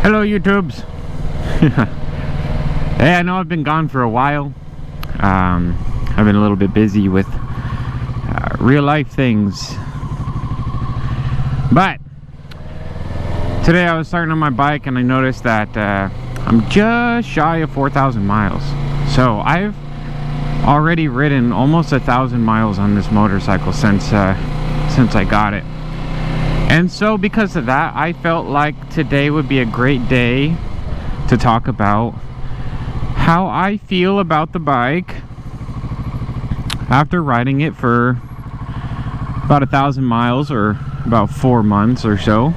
Hello YouTubes. Hey, I know I've been gone for a while. I've been a little bit busy with real life things, but today I was starting on my bike and I noticed that I'm just shy of 4,000 miles. So I've already ridden almost 1,000 miles on this motorcycle since I got it. And so because of that, I felt like today would be a great day to talk about how I feel about the bike after riding it for about 1,000 miles or about 4 months or so.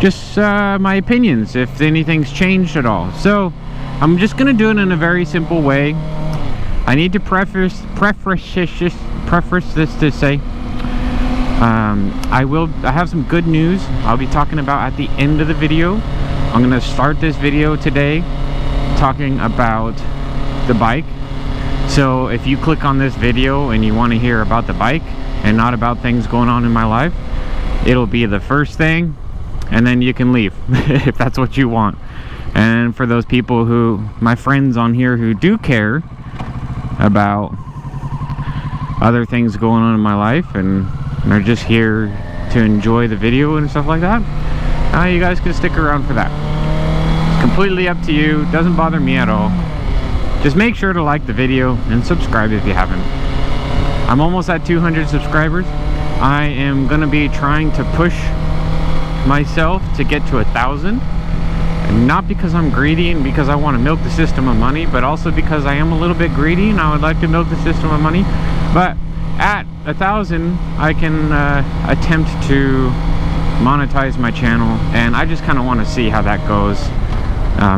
Just my opinions, if anything's changed at all. So I'm just gonna do it in a very simple way. I need to preface this to say I have some good news I'll be talking about at the end of the video. I'm gonna start this video today talking about the bike. So if you click on this video and you want to hear about the bike and not about things going on in my life, it'll be the first thing, and then you can leave if that's what you want. And for those people my friends on here who do care about other things going on in my life and they're just here to enjoy the video and stuff like that, you guys can stick around for that. It's completely up to you. Doesn't bother me at all. Just make sure to like the video and subscribe if you haven't. I'm almost at 200 subscribers. I am gonna be trying to push myself to get to 1,000. Not because I'm greedy and because I want to milk the system of money, but also because I am a little bit greedy and I would like to milk the system of money. But at 1,000, I can attempt to monetize my channel, and I just kind of want to see how that goes.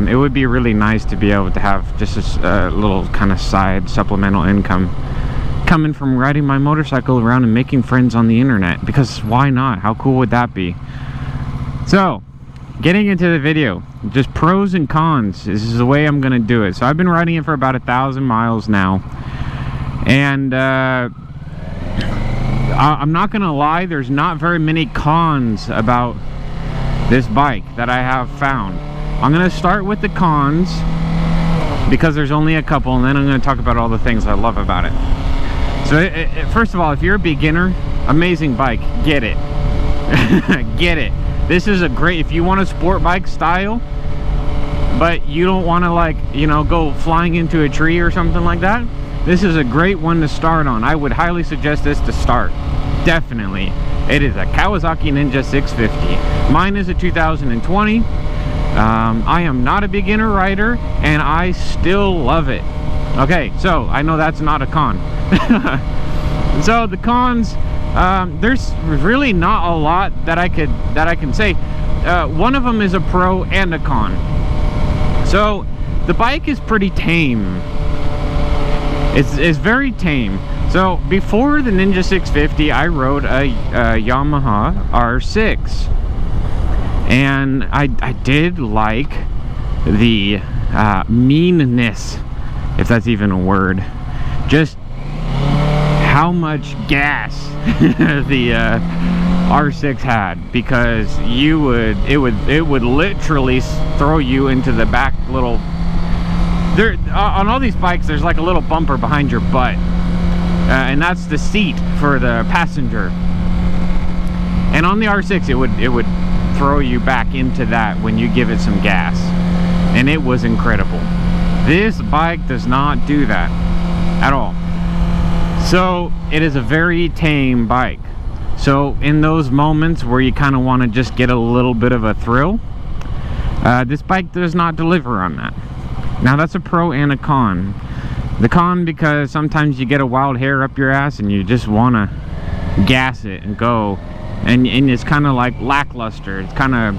It would be really nice to be able to have just a little kind of side supplemental income coming from riding my motorcycle around and making friends on the internet, because why not? How cool would that be? So getting into the video, just pros and cons. This is the way I'm gonna do it. So I've been riding it for about 1,000 miles now, and I'm not gonna lie, there's not very many cons about this bike that I have found. I'm gonna start with the cons because there's only a couple, and then I'm gonna talk about all the things I love about it. So first of all, if you're a beginner, amazing bike, get it. Get it. This is a great, if you want a sport bike style, but you don't want to, like, you know, go flying into a tree or something like that, this is a great one to start on. I would highly suggest this to start. Definitely. It is a Kawasaki Ninja 650. Mine is a 2020. I am not a beginner rider, and I still love it. Okay, so I know that's not a con. So the cons, there's really not a lot that I can say. One of them is a pro and a con. So the bike is pretty tame. It's very tame. So before the Ninja 650, I rode a Yamaha R6, and I did like the meanness, if that's even a word, just how much gas the R6 had, because it would literally throw you into the back little. There on all these bikes, there's like a little bumper behind your butt, and that's the seat for the passenger. And on the R6, it would throw you back into that when you give it some gas, and it was incredible. This bike does not do that at all. So it is a very tame bike. So in those moments where you kind of want to just get a little bit of a thrill, this bike does not deliver on that. Now that's a pro and a con. The con, because sometimes you get a wild hair up your ass and you just want to gas it and go, and it's kind of like lackluster. It's kind of,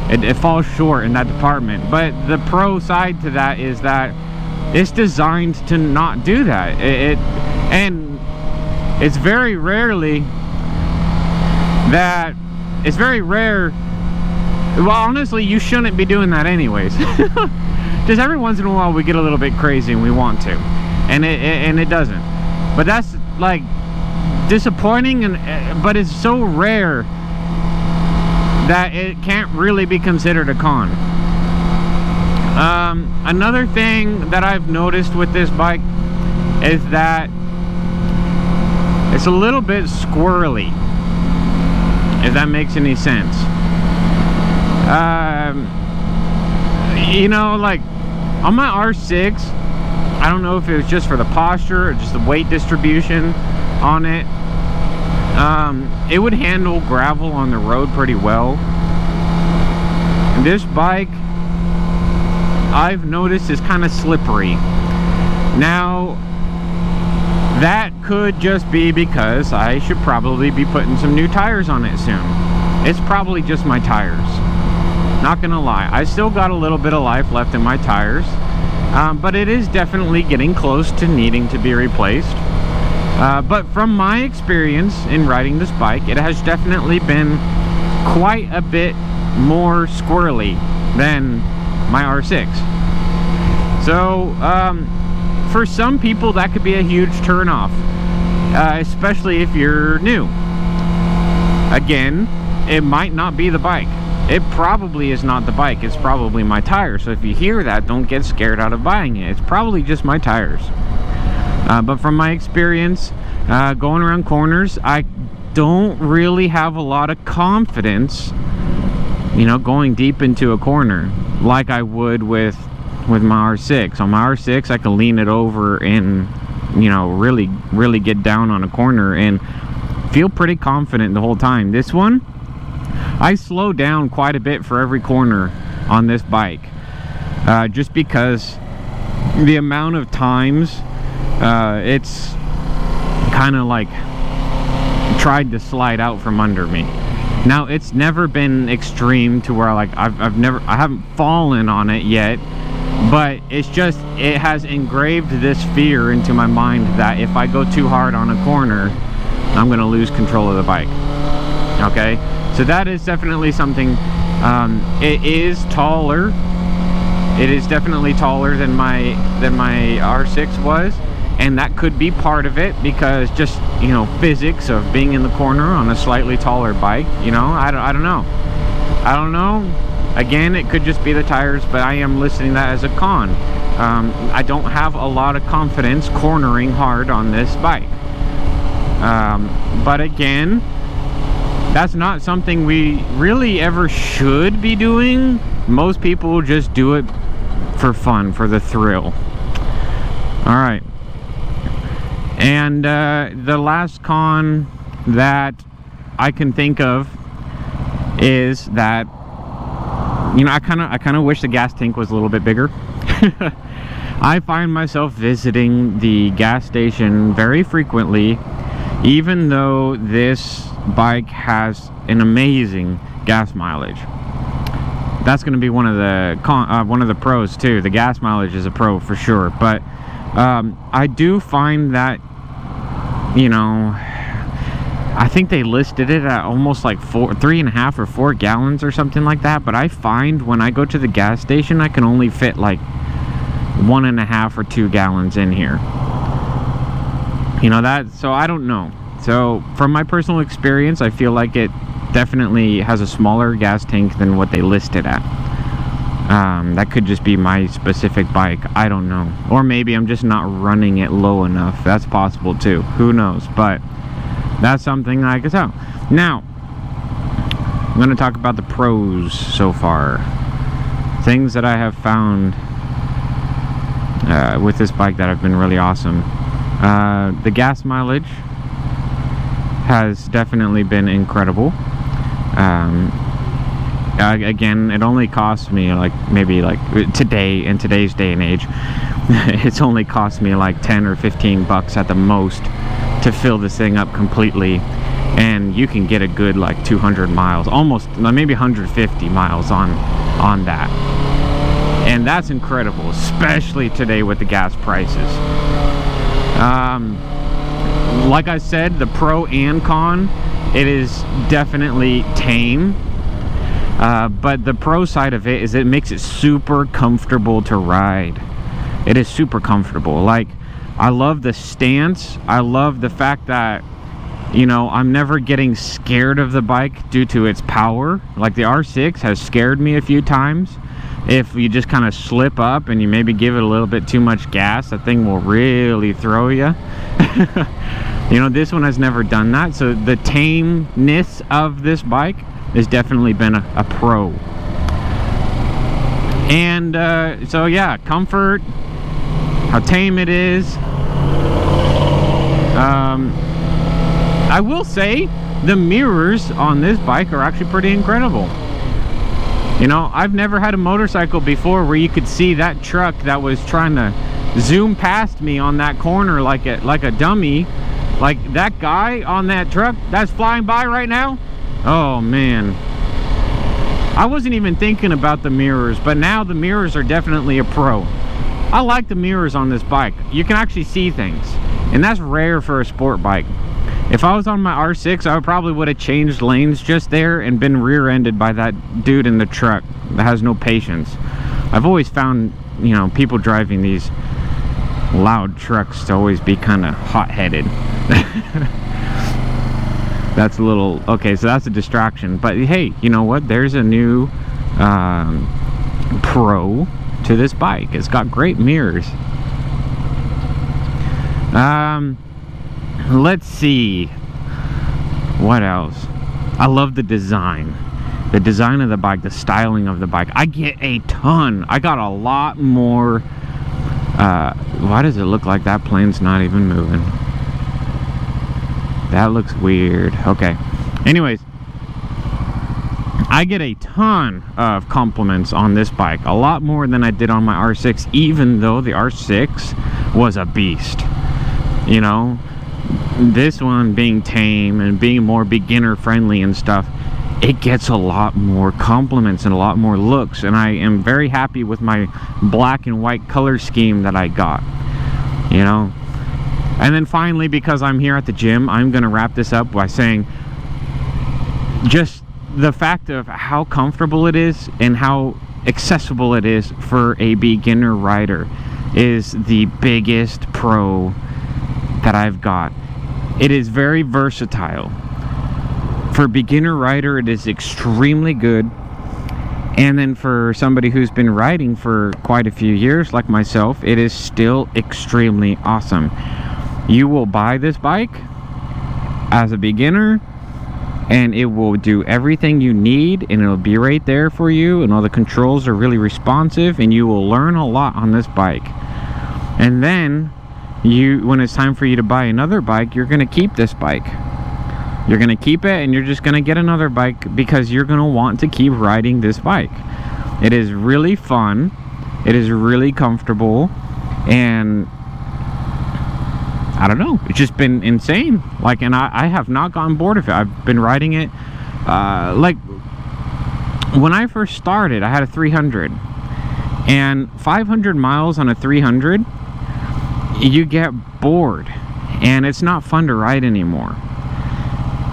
it falls short in that department. But the pro side to that is that it's designed to not do that. And it's very rare. Well, honestly, you shouldn't be doing that anyways. Just every once in a while we get a little bit crazy and we want to, and it doesn't. But that's like disappointing, but it's so rare that it can't really be considered a con. Another thing that I've noticed with this bike is that it's a little bit squirrely, if that makes any sense. You know, like on my R6, I don't know if it was just for the posture or just the weight distribution on it. It would handle gravel on the road pretty well. This bike, I've noticed, is kind of slippery. Now, that could just be because I should probably be putting some new tires on it soon. It's probably just my tires. Not gonna lie, I still got a little bit of life left in my tires, but it is definitely getting close to needing to be replaced. But from my experience in riding this bike, it has definitely been quite a bit more squirrely than my R6. So, for some people that could be a huge turnoff, especially if you're new. Again, it might not be the bike. It probably is not the bike. It's probably my tires. So if you hear that, don't get scared out of buying it. It's probably just my tires. But from my experience going around corners, I don't really have a lot of confidence, you know, going deep into a corner like I would with my R6. On my R6, I can lean it over and, you know, really get down on a corner and feel pretty confident the whole time. This one, I slow down quite a bit for every corner on this bike, just because the amount of times it's kind of like tried to slide out from under me. Now, it's never been extreme to where like I haven't fallen on it yet, but it's just, it has engraved this fear into my mind that if I go too hard on a corner, I'm gonna lose control of the bike. Okay, so that is definitely something. It is taller. It is definitely taller than my R6 was, and that could be part of it, because just, you know, physics of being in the corner on a slightly taller bike. You know, I don't know. Again, it could just be the tires, but I am listing that as a con. I don't have a lot of confidence cornering hard on this bike. But again, that's not something we really ever should be doing. Most people just do it for fun, for the thrill. Alright. And the last con that I can think of is that, you know, I kind of wish the gas tank was a little bit bigger. I find myself visiting the gas station very frequently, even though this bike has an amazing gas mileage. That's going to be one of the pros too. The gas mileage is a pro for sure, but I do find that, you know, I think they listed it at almost like 3.5 or 4 gallons or something like that, but I find when I go to the gas station, I can only fit like 1.5 or 2 gallons in here. You know that, so I don't know. So from my personal experience, I feel like it definitely has a smaller gas tank than what they listed at. That could just be my specific bike, I don't know. Or maybe I'm just not running it low enough. That's possible too, who knows. But that's something I can tell. Now, I'm going to talk about the pros so far. Things that I have found with this bike that have been really awesome. The gas mileage has definitely been incredible. Again, it only cost me like maybe like today, in today's day and age, it's only cost me like 10 or 15 bucks at the most to fill this thing up completely, and you can get a good like 200 miles, almost maybe 150 miles on that, and that's incredible, especially today with the gas prices. Like I said, the pro and con, it is definitely tame, but the pro side of it is it makes it super comfortable to ride. It is super comfortable. Like, I love the stance. I love the fact that You know, I'm never getting scared of the bike due to its power. Like the R6 has scared me a few times. If you just kind of slip up and you maybe give it a little bit too much gas, that thing will really throw you. You know, this one has never done that. So the tameness of this bike has definitely been a pro. And so yeah, comfort, how tame it is. I will say the mirrors on this bike are actually pretty incredible. You know, I've never had a motorcycle before where you could see that truck that was trying to zoom past me on that corner like a dummy. Like that guy on that truck that's flying by right now. Oh man, I wasn't even thinking about the mirrors, but now the mirrors are definitely a pro. I like the mirrors on this bike. You can actually see things, and that's rare for a sport bike. If I was on my R6, I probably would have changed lanes just there and been rear-ended by that dude in the truck that has no patience. I've always found, you know, people driving these loud trucks to always be kind of hot-headed. That's a little, okay, so that's a distraction. But hey, you know what? There's a new pro to this bike. It's got great mirrors. Let's see what else. I love the design of the bike, the styling of the bike. I get a ton. I got a lot more. Why does it look like that plane's not even moving? That looks weird. Okay, anyways, I get a ton of compliments on this bike, a lot more than I did on my R6, even though the R6 was a beast. You know, this one being tame and being more beginner friendly and stuff, it gets a lot more compliments and a lot more looks, and I am very happy with my black and white color scheme that I got, you know. And then finally, because I'm here at the gym, I'm gonna wrap this up by saying just the fact of how comfortable it is and how accessible it is for a beginner rider is the biggest pro that I've got. It is very versatile. For a beginner rider, it is extremely good. And then for somebody who's been riding for quite a few years, like myself, it is still extremely awesome. You will buy this bike as a beginner, and it will do everything you need, and it'll be right there for you, and all the controls are really responsive, and you will learn a lot on this bike. And then when it's time for you to buy another bike, you're gonna keep this bike. You're gonna keep it, and you're just gonna get another bike because you're gonna want to keep riding this bike. It is really fun, it is really comfortable, and I don't know, it's just been insane. Like, and I have not gotten bored of it. I've been riding it like when I first started, I had a 300, and 500 miles on a 300, you get bored and it's not fun to ride anymore.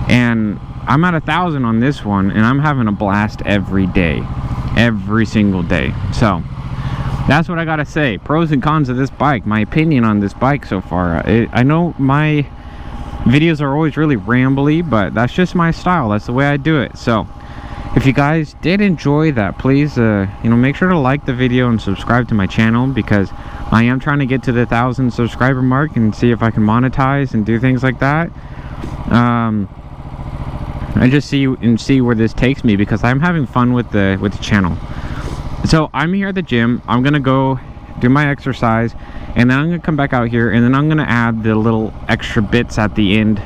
And I'm at 1,000 on this one, and I'm having a blast every day, every single day. So that's what I gotta say. Pros and cons of this bike, my opinion on this bike so far. I know my videos are always really rambly, but that's just my style. That's the way I do it. So if you guys did enjoy that, please you know, make sure to like the video and subscribe to my channel, because I am trying to get to the 1,000 subscriber mark and see if I can monetize and do things like that. I just see where this takes me, because I'm having fun with the channel. So I'm here at the gym. I'm gonna go do my exercise, and then I'm gonna come back out here, and then I'm gonna add the little extra bits at the end.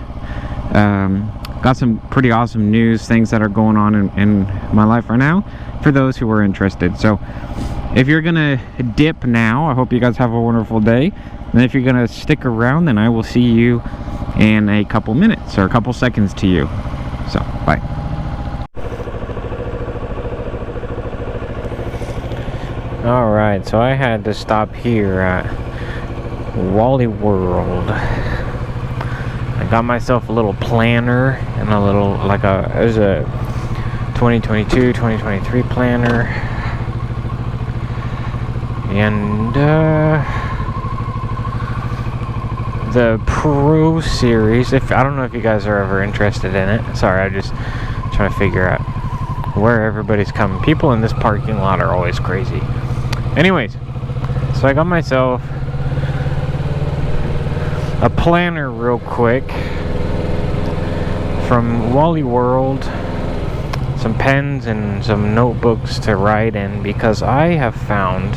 Got some pretty awesome news, things that are going on in my life right now, for those who are interested. So if you're gonna dip now, I hope you guys have a wonderful day. And if you're gonna stick around, then I will see you in a couple minutes, or a couple seconds to you. So bye. Alright, so I had to stop here at Wally World. I got myself a little planner and a little, there's a 2022, 2023 planner. And the Pro Series. I don't know if you guys are ever interested in it. Sorry, I'm just trying to figure out where everybody's coming. People in this parking lot are always crazy. Anyways, so I got myself a planner real quick from Wally World, some pens and some notebooks to write in, because I have found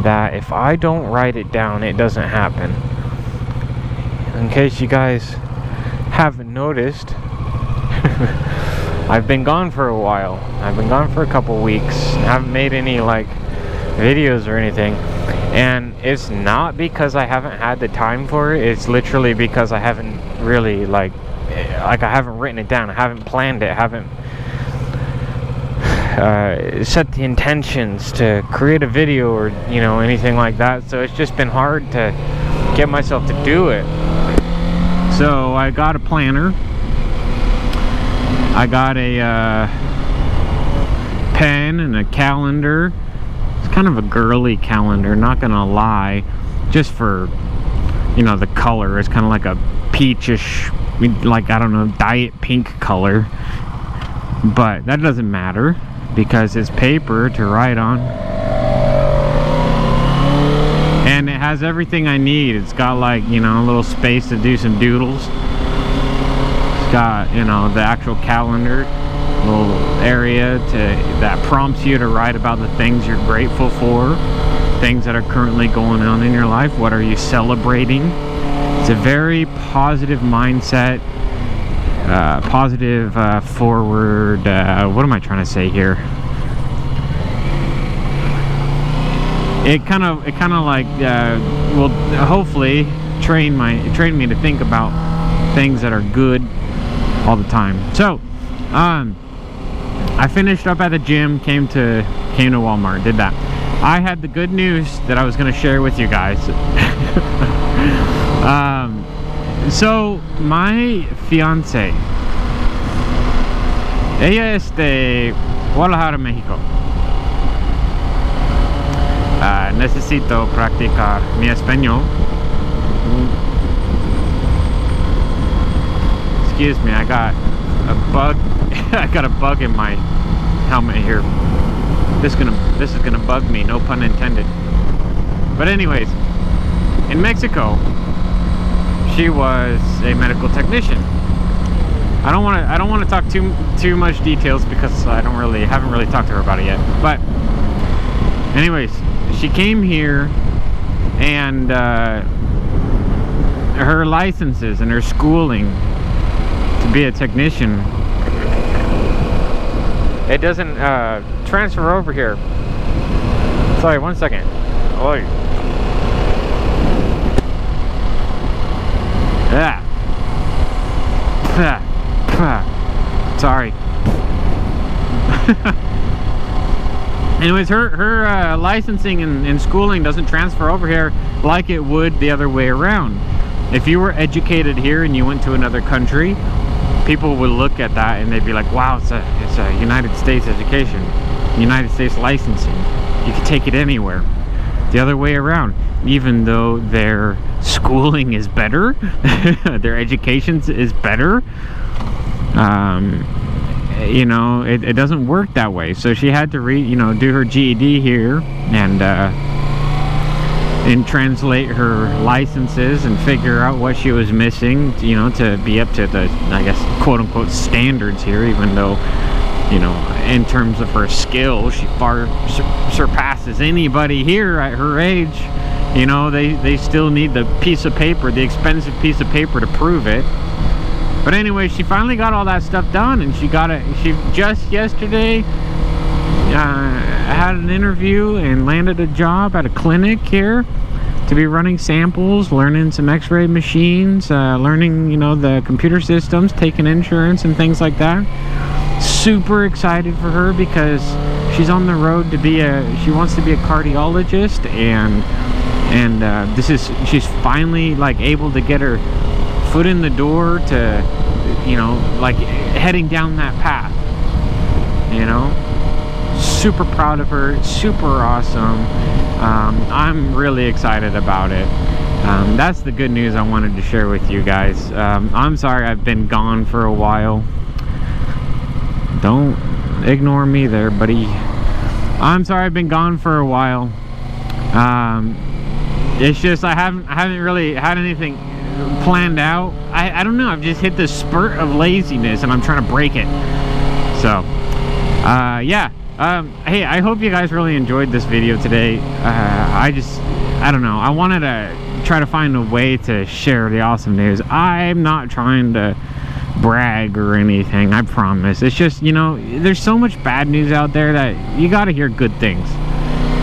that if I don't write it down, it doesn't happen. In case you guys haven't noticed, I've been gone for a while. I've been gone for a couple weeks. I haven't made any like videos or anything, and it's not because I haven't had the time for it. It's literally because I haven't really like I haven't written it down. I haven't planned it. I haven't set the intentions to create a video or anything like that. So it's just been hard to get myself to do it. So I got a planner. I got a pen and a calendar. It's kind of a girly calendar, not gonna lie, just for the color. It's kind of like a peachish, like, I don't know, diet pink color, but that doesn't matter because it's paper to write on, and it has everything I need. It's got like a little space to do some doodles. It's got the actual calendar, little area that prompts you to write about the things you're grateful for, things that are currently going on in your life. What are you celebrating? It's a very positive mindset, positive forward, what am I trying to say here? It kind of like will hopefully train me to think about things that are good all the time. So I finished up at the gym, came to Walmart, did that. I had the good news that I was going to share with you guys. So my fiance, ella es de Guadalajara, México. Necesito practicar mi español. Excuse me, I got a bug. I got a bug in my helmet here. This is gonna bug me, no pun intended. But anyways, in Mexico, she was a medical technician. I don't want to talk too much details because I haven't really talked to her about it yet. But anyways, she came here, and her licenses and her schooling to be a technician, it doesn't transfer over here. Sorry, one second. Oi. Yeah. Sorry. Anyways, her licensing and schooling doesn't transfer over here like it would the other way around. If you were educated here and you went to another country, people would look at that and they'd be like, wow, it's a United States education, United States licensing. You can take it anywhere. The other way around, even though their schooling is better, their education is better, it doesn't work that way. So she had to do her GED here and translate her licenses and figure out what she was missing, to be up to the, I guess, quote-unquote standards here, even though, in terms of her skill, she far surpasses anybody here at her age. They still need the piece of paper, the expensive piece of paper to prove it. But anyway, she finally got all that stuff done, and she just yesterday had an interview and landed a job at a clinic here to be running samples, learning some x-ray machines, learning, the computer systems, taking insurance and things like that. Super excited for her because she's on the road to she wants to be a cardiologist, and she's finally like able to get her foot in the door to, like heading down that path, Super proud of her, super awesome. I'm really excited about it. That's the good news I wanted to share with you guys. I'm sorry I've been gone for a while. Don't ignore me there, buddy. I'm sorry I've been gone for a while. It's just I haven't really had anything planned out. I don't know, I've just hit this spurt of laziness and I'm trying to break it. So yeah, hey, I hope you guys really enjoyed this video today. I don't know, I wanted to try to find a way to share the awesome news. I'm not trying to brag or anything, I promise. It's just, you know, there's so much bad news out there that you gotta hear good things.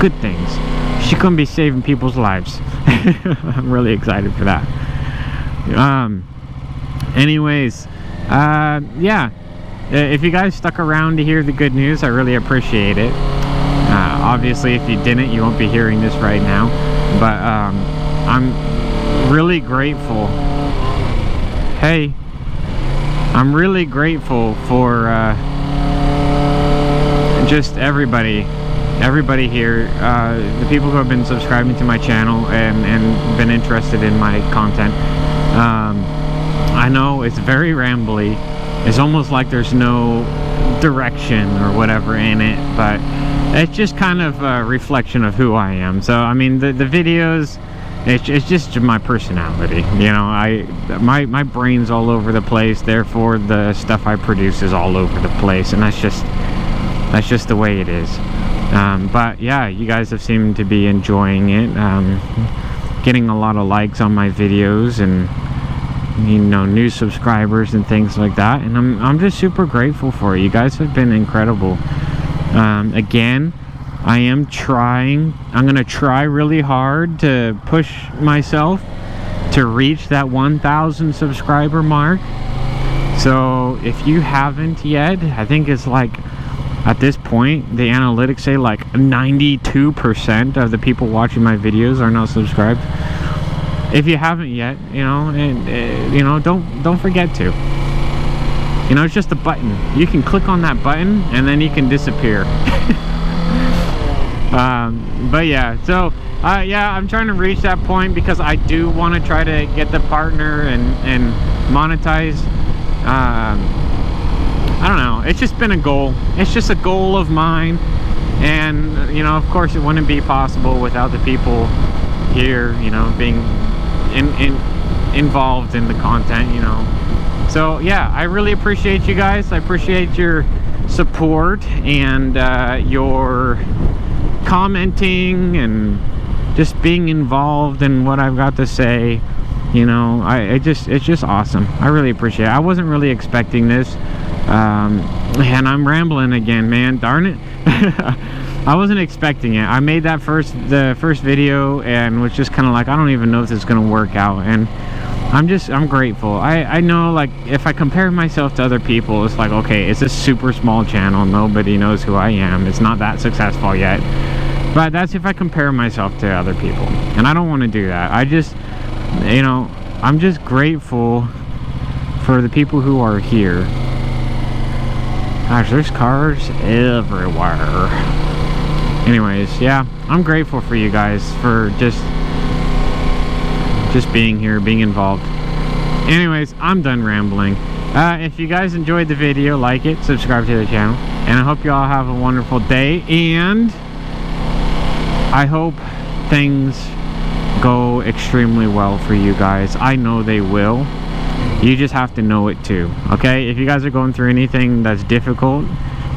Good things. She couldn't be saving people's lives. I'm really excited for that. Anyways, yeah, if you guys stuck around to hear the good news, I really appreciate it. Obviously, if you didn't, you won't be hearing this right now, but I'm really grateful. Hey, I'm really grateful for just everybody here, the people who have been subscribing to my channel and been interested in my content. I know it's very rambly. It's almost like there's no direction or whatever in it, but it's just kind of a reflection of who I am. So I mean, the videos, it's just my personality, you know. My brain's all over the place, therefore the stuff I produce is all over the place, and that's just the way it is. But yeah, you guys have seemed to be enjoying it, getting a lot of likes on my videos, and you know, new subscribers and things like that, and I'm just super grateful for it. You guys have been incredible. Again, I'm gonna try really hard to push myself to reach that 1,000 subscriber mark. So if you haven't yet, I think it's like, at this point, the analytics say like 92% of the people watching my videos are not subscribed. If you haven't yet, you know, and you know, don't forget to. You know, it's just a button. You can click on that button and then you can disappear. But yeah, so yeah, I'm trying to reach that point because I do want to try to get the partner and monetize. I don't know, it's just been a goal. It's just a goal of mine, and you know, of course it wouldn't be possible without the people here, you know, being involved in the content, you know. So yeah, I really appreciate you guys. I appreciate your support and your commenting and just being involved in what I've got to say. You know, it's just awesome. I really appreciate it. I wasn't really expecting this, and I'm rambling again, man, darn it. I wasn't expecting it. I made the first video and was just kind of like, I don't even know if this is gonna work out, and I'm grateful. I know, like, if I compare myself to other people, it's like, okay, it's a super small channel, nobody knows who I am, it's not that successful yet. But that's if I compare myself to other people, and I don't want to do that. I just, you know, I'm just grateful for the people who are here. Gosh, there's cars everywhere. Anyways, yeah, I'm grateful for you guys for just being here, being involved. Anyways, I'm done rambling. If you guys enjoyed the video, like it, subscribe to the channel, and I hope you all have a wonderful day, and I hope things go extremely well for you guys. I know they will. You just have to know it too, okay? If you guys are going through anything that's difficult,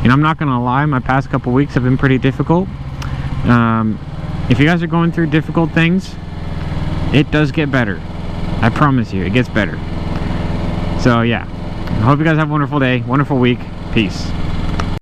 and I'm not gonna lie, my past couple weeks have been pretty difficult. If you guys are going through difficult things, it does get better. I promise you, it gets better. So yeah, I hope you guys have a wonderful day, wonderful week. Peace.